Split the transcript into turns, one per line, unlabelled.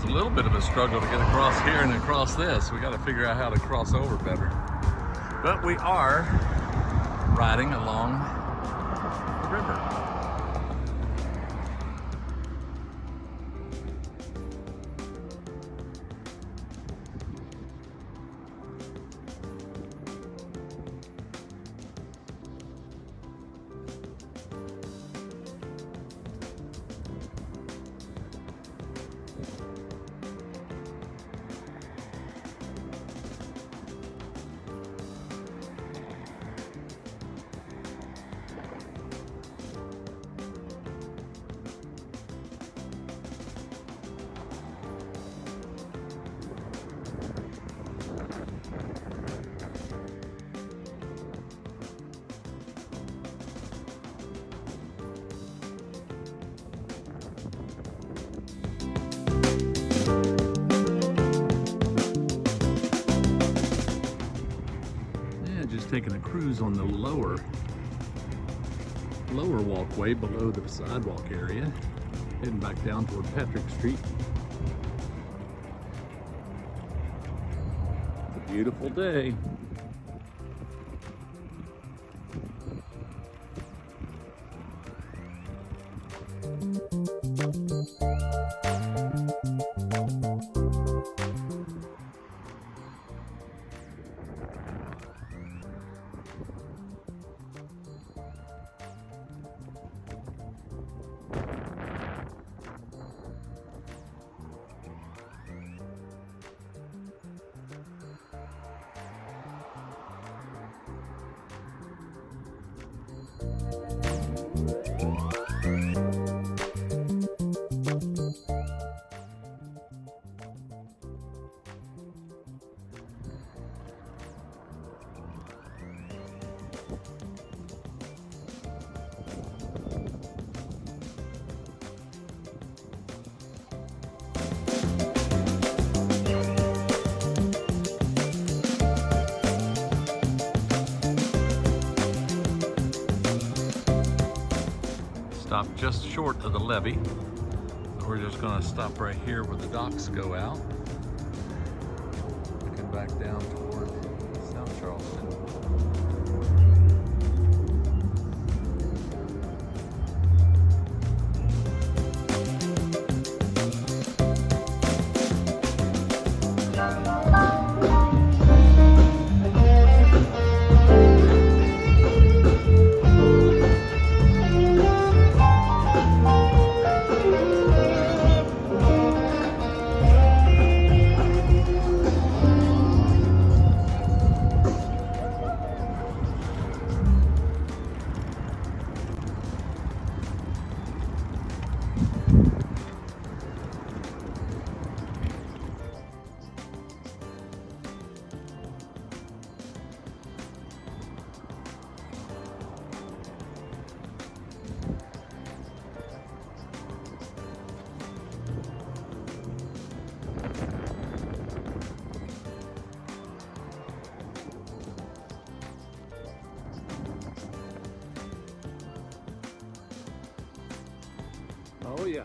a little bit of a struggle to get across here and across this. We got to figure out how to cross over better. But we are riding along the river. Just taking a cruise on the lower walkway below the sidewalk area, heading back down toward Patrick Street. It's a beautiful day. Stop just short of the levee. So we're just going to stop right here where the docks go out. Looking back down toward South Charleston. Oh yeah.